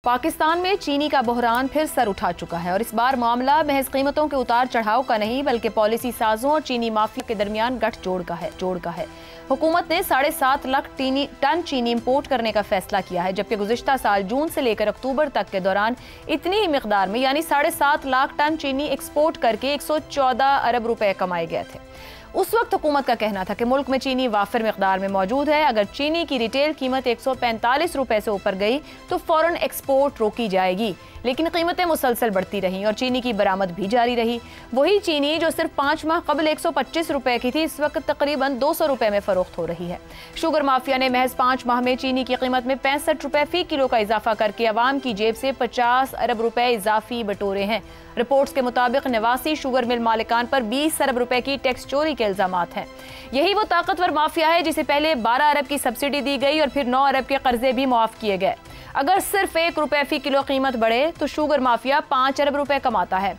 पाकिस्तान में चीनी का बहरान फिर सर उठा चुका है और इस बार मामला महज कीमतों के उतार चढ़ाव का नहीं बल्कि पॉलिसी साजों और चीनी माफिया के दरमियान गठजोड़ का है। हुकूमत ने 7.5 लाख टन चीनी इंपोर्ट करने का फैसला किया है, जबकि गुज़िश्ता साल जून से लेकर अक्टूबर तक के दौरान इतनी ही मिकदार में यानी 7.5 लाख टन चीनी एक्सपोर्ट करके 114 अरब रुपए कमाए गए थे। उस वक्त हुकूमत का कहना था कि मुल्क में चीनी वाफिर मिकदार में मौजूद है, अगर चीनी की रिटेल कीमत 145 रुपए से ऊपर गई तो फौरन एक्सपोर्ट रोकी जाएगी, लेकिन कीमतें मुसलसल बढ़ती रहीं और चीनी की बरामद भी जारी रही। वही चीनी जो सिर्फ 5 माह कबल 125 रुपए की थी, इस वक्त तकरीबन 200 रुपए में फरोख्त हो रही है। शुगर माफिया ने महज 5 माह में चीनी की कीमत में 65 रुपए फी किलो का इजाफा करके अवाम की जेब से 50 अरब रुपए इजाफी बटोरे हैं। रिपोर्ट्स के मुताबिक 89 शुगर मिल मालिकान पर 20 अरब रुपए की टैक्स चोरी के इल्जामात हैं। यही वो ताकतवर माफिया है जिसे पहले 12 अरब की सब्सिडी दी गई और फिर 9 अरब के कर्जे भी मुआफ किए गए। अगर सिर्फ 1 रुपए फी किलो कीमत बढ़े तो शुगर माफिया 5 अरब रुपए कमाता है।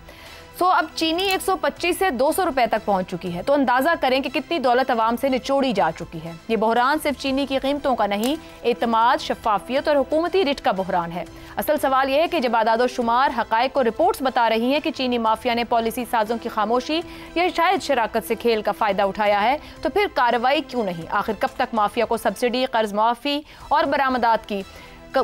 अब चीनी 125 से 200 रुपए तक पहुंच चुकी है, तो अंदाजा करें कि कितनी दौलत अवाम से निचोड़ी जा चुकी है। ये बहरान सिर्फ चीनी की कीमतों का नहीं, एतमाद, शफाफियत और हुकूमती रिट का बहरान है। असल सवाल यह है कि जब आदाद शुमार, हकायक और रिपोर्ट्स बता रही हैं कि चीनी माफिया ने पॉलिसी साजों की खामोशी या शायद शराकत से खेल का फायदा उठाया है, तो फिर कार्रवाई क्यों नहीं? आखिर कब तक माफिया को सब्सिडी, कर्ज माफी और बरामदात की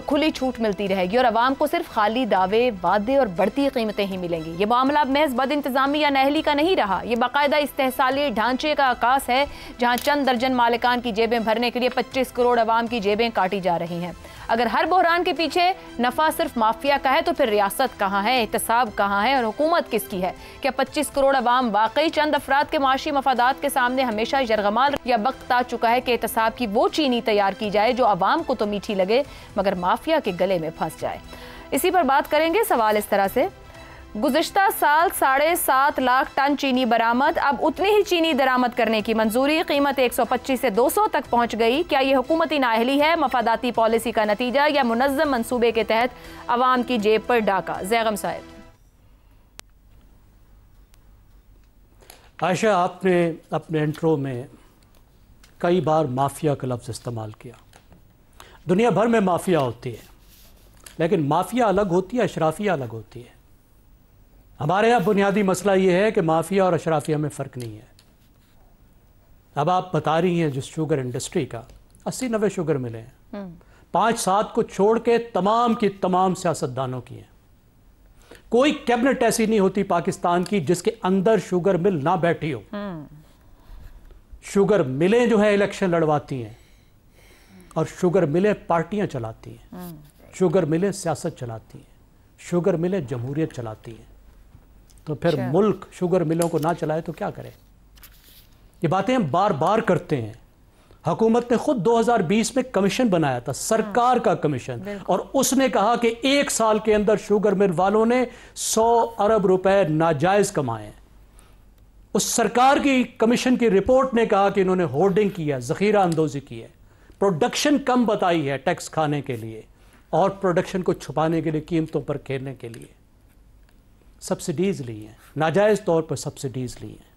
खुली छूट मिलती रहेगी और अवाम को सिर्फ खाली दावे, वादे और बढ़ती कीमतें ही मिलेंगी? ये मामला महज बद इंतजामी या नाअहली का नहीं रहा, ये बाकायदा इस्तेहसाली ढांचे का आकाश है, जहां चंद दर्जन मालिकान की जेबें भरने के लिए 25 करोड़ अवाम की जेबें काटी जा रही हैं। अगर हर बहरान के पीछे नफा सिर्फ माफिया का है तो फिर रियासत कहाँ है, एहतसाब कहाँ है और हुकूमत किसकी है? क्या 25 करोड़ अवाम वाकई चंद अफराद के माशी मफादात के सामने हमेशा यरगमाल? या वक्त आ चुका है कि एहतसाब की वो चीनी तैयार की जाए जो अवाम को तो मीठी लगे मगर माफिया के गले में फंस जाए? इसी पर बात करेंगे। सवाल इस तरह से, गुज़िश्ता साल 7.5 लाख टन चीनी बरामद, अब उतनी ही चीनी दरामद करने की मंजूरी, कीमत 125 से 200 तक पहुंच गई। क्या ये हुकूमती नाअहली है, मफादाती पॉलिसी का नतीजा या मुनज़्ज़म मंसूबे के तहत अवाम की जेब पर डाका? ज़ैगम साहब। आयशा, आपने अपने इंट्रो में कई बार माफिया का लफ्ज़ इस्तेमाल किया। दुनिया भर में माफिया होती है, लेकिन माफिया अलग होती है, अशराफिया अलग होती है। हमारे यहाँ बुनियादी मसला ये है कि माफिया और अशराफिया में फ़र्क नहीं है। अब आप बता रही हैं जिस शुगर इंडस्ट्री का 80-90 शुगर मिले हैं, 5-7 को छोड़ के तमाम की तमाम सियासतदानों की हैं। कोई कैबिनेट ऐसी नहीं होती पाकिस्तान की जिसके अंदर शुगर मिल ना बैठी हो। शुगर मिलें जो है इलेक्शन लड़वाती हैं और शुगर मिलें पार्टियां चलाती हैं, शुगर मिलें सियासत चलाती हैं, शुगर मिलें जमहूरियत चलाती हैं। तो फिर मुल्क शुगर मिलों को ना चलाए तो क्या करे? ये बातें हम बार बार करते हैं। हुकूमत ने खुद 2020 में कमीशन बनाया था, सरकार का कमीशन, और उसने कहा कि 1 साल के अंदर शुगर मिल वालों ने 100 अरब रुपए नाजायज कमाए। उस सरकार की कमीशन की रिपोर्ट ने कहा कि इन्होंने होर्डिंग की है, जखीरा अंदोजी की है, प्रोडक्शन कम बताई है टैक्स खाने के लिए और प्रोडक्शन को छुपाने के लिए, कीमतों पर खेलने के लिए सब्सिडीज़ ली हैं, नाजायज़ तौर पर सब्सिडीज़ ली हैं।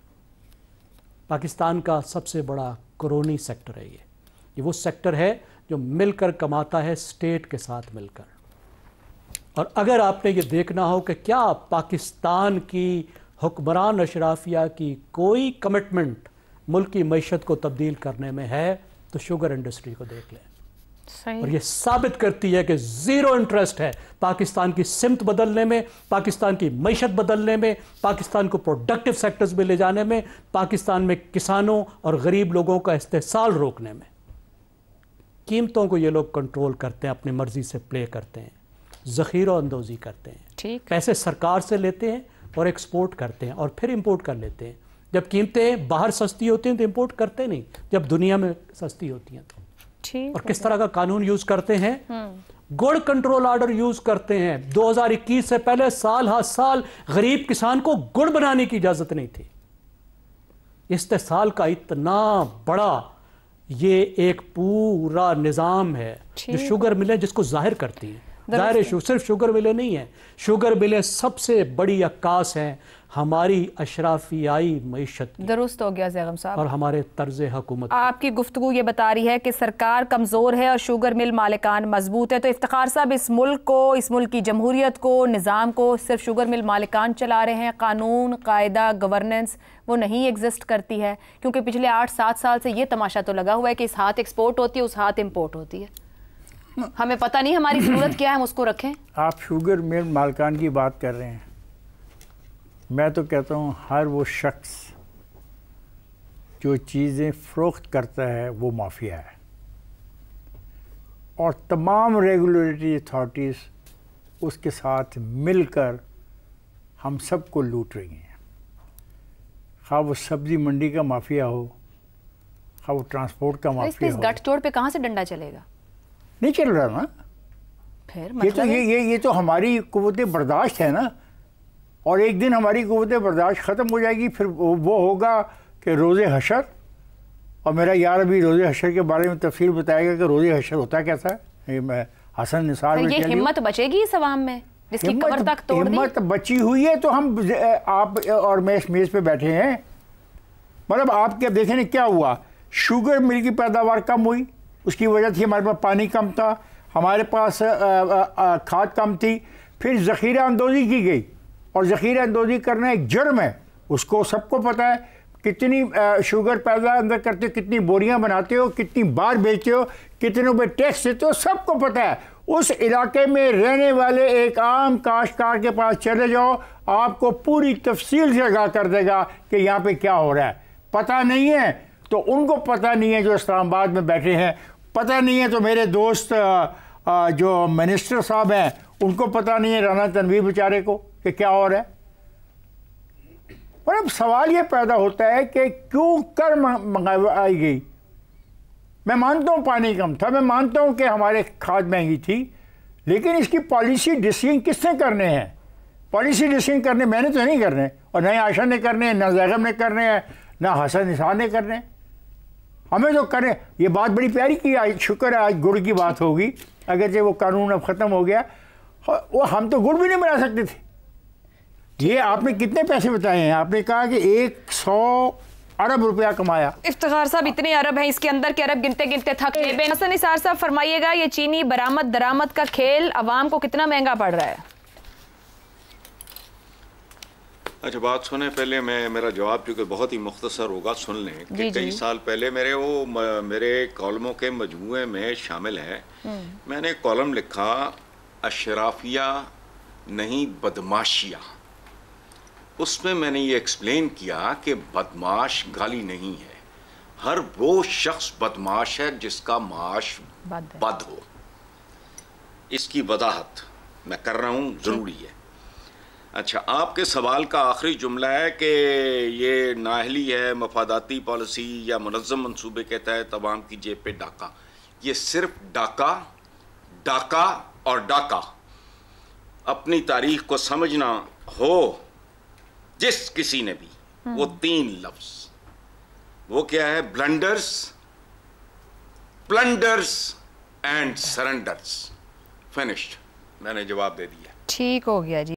पाकिस्तान का सबसे बड़ा क्रोनी सेक्टर है ये वो सेक्टर है जो मिलकर कमाता है स्टेट के साथ मिलकर। और अगर आपने ये देखना हो कि क्या पाकिस्तान की हुक्मरान अशराफिया की कोई कमिटमेंट मुल्क की मईशत को तब्दील करने में है तो शुगर इंडस्ट्री को देख लें। और ये साबित करती है कि ज़ीरो इंटरेस्ट है पाकिस्तान की सिमत बदलने में, पाकिस्तान की मईशत बदलने में, पाकिस्तान को प्रोडक्टिव सेक्टर्स में ले जाने में, पाकिस्तान में किसानों और गरीब लोगों का इस्तेसाल रोकने में। कीमतों को ये लोग कंट्रोल करते हैं, अपनी मर्जी से प्ले करते हैं, ज़खीरा अंदोजी करते हैं, पैसे सरकार से लेते हैं और एक्सपोर्ट करते हैं और फिर इंपोर्ट कर लेते हैं। जब कीमतें बाहर सस्ती होती हैं तो इंपोर्ट करते नहीं, जब दुनिया में सस्ती होती हैं तो। और किस तरह का कानून यूज करते हैं? गुड़ कंट्रोल ऑर्डर यूज करते हैं। 2021 से पहले साल हर साल गरीब किसान को गुड़ बनाने की इजाजत नहीं थी। इस्तेसाल का इतना बड़ा ये एक पूरा निजाम है जो शुगर मिलें जिसको जाहिर करती है। ظاہر صرف شوگر ملیں نہیں ہیں، شوگر ملیں سب سے بڑی عکاس ہیں ہماری اشرافیائی معیشت کی، درست ہو گیا زیغم صاحب، اور ہمارے طرز حکومت۔ آپ کی گفتگو یہ بتا رہی ہے کہ سرکار کمزور ہے اور شوگر مل مالکان مضبوط ہے، تو افتخار صاحب اس ملک کو، اس ملک کی جمہوریت کو، نظام کو صرف شوگر مل مالکان چلا رہے ہیں، قانون قاعدہ گورننس وہ نہیں ایگزسٹ کرتی ہے؟ کیونکہ پچھلے 8-7 سال سے یہ تماشا تو لگا ہوا ہے کہ اس ہاتھ ایکسپورٹ ہوتی ہے، اس ہاتھ امپورٹ ہوتی ہے، ہمیں پتہ نہیں ہماری ضرورت کیا ہے، ہم اس کو رکھیں۔ آپ شوگر مل مالکان کی بات کر رہے ہیں، میں تو کہتا ہوں ہر وہ شخص جو چیزیں فروخت کرتا ہے وہ مافیا ہے، اور تمام ریگولیٹری اتھارٹیز اس کے ساتھ مل کر ہم سب کو لوٹ رہی ہیں، خواہ وہ سبزی منڈی کا مافیا ہو، خواہ وہ ٹرانسپورٹ کا مافیا اس ہو۔ گٹھ جوڑ پہ کہاں سے ڈنڈا چلے گا؟ نہیں چل رہا نا، پھر یہ تو ہماری قوت برداشت ہے نا، اور ایک دن ہماری قوت برداشت ختم ہو جائے گی، پھر وہ ہوگا کہ روز حشر، اور میرا یار ابھی روز حشر کے بارے میں تفصیل بتائے گا کہ روز حشر ہوتا کیسا ہے، میں حسن نثار میں یہ ہمت بچے گی اس عوام میں جس کی کمر تک توڑ دی؟ ہمت بچی ہوئی ہے تو ہم آپ اور میں اس میز پہ بیٹھے ہیں، مطلب آپ کے دیکھیں کیا ہوا، شوگر مل کی پیداوار کم ہوئی، اس کی وجہ تھی ہمارے پاس پانی کم تھا، ہمارے پاس کھاد کم تھی، پھر ذخیرہ اندوزی کی گئی، اور ذخیرہ اندوزی کرنا ایک جرم ہے، اس کو سب کو پتہ ہے، کتنی شوگر پیدا اندر کرتے ہو، کتنی بوریاں بناتے ہو، کتنی بار بیچتے ہو، کتنوں پہ ٹیکس دیتے ہو، سب کو پتہ ہے۔ اس علاقے میں رہنے والے ایک عام کاشتکار کے پاس چلے جاؤ، آپ کو پوری تفصیل سے آگاہ کر دے گا کہ یہاں پہ کیا ہو رہا ہے۔ پتہ نہیں ہے تو ان کو پتہ نہیں ہے جو اسلام آباد میں بیٹھے ہیں، پتہ نہیں ہے تو میرے دوست جو منسٹر صاحب ہیں ان کو پتہ نہیں ہے، رانا تنویر بیچارے کو، کہ کیا ہو رہا ہے۔ اور اب سوال یہ پیدا ہوتا ہے کہ کیوں کر منگائی گئی؟ میں مانتا ہوں پانی کم تھا، میں مانتا ہوں کہ ہمارے کھاد مہنگی تھی، لیکن اس کی پالیسی ڈیسیژن کس نے کرنے ہیں؟ پالیسی ڈیسیژن کرنے میں نے تو نہیں کرنے، اور نہ عائشہ نے کرنے ہیں، نہ زیغم نے کرنے ہیں، نہ حسن نثار نے کرنے ہیں، ہمیں تو کریں۔ یہ بات بڑی پیاری کی، آج شکر ہے آج گڑ کی بات ہوگی، اگرچہ وہ قانون اب ختم ہو گیا، وہ ہم تو گڑ بھی نہیں بنا سکتے تھے۔ یہ آپ نے کتنے پیسے بتائے ہیں؟ آپ نے کہا کہ 100 ارب روپیہ کمایا۔ افتخار صاحب اتنے ارب ہیں، اس کے اندر کے ارب گنتے گنتے تھک گئے۔ حسن نثار صاحب فرمائیے گا، یہ چینی برآمد درآمد کا کھیل عوام کو کتنا مہنگا پڑ رہا ہے؟ اچھا بات سنیں پہلے، میرا جواب چونکہ بہت ہی مختصر ہوگا، سن لیں کہ کئی سال پہلے میرے کالموں کے مجموعے میں شامل ہے، میں نے ایک کالم لکھا، اشرافیہ نہیں بدماشیہ۔ اس میں میں نے یہ ایکسپلین کیا کہ بدماش گالی نہیں ہے، ہر وہ شخص بدماش ہے جس کا معاش بد ہو۔ اس کی وضاحت میں کر رہا ہوں، ضروری ہے۔ اچھا، آپ کے سوال کا آخری جملہ ہے کہ یہ نااہلی ہے، مفاداتی پالیسی یا منظم منصوبے کے تحت عوام کی جیب پہ ڈاکہ۔ یہ صرف ڈاکہ اور ڈاکہ۔ اپنی تاریخ کو سمجھنا ہو جس کسی نے بھی، وہ 3 لفظ، وہ کیا ہے؟ پلنڈرز اینڈ سرنڈرز۔ فنشڈ، میں نے جواب دے دیا۔ ٹھیک ہو گیا جی۔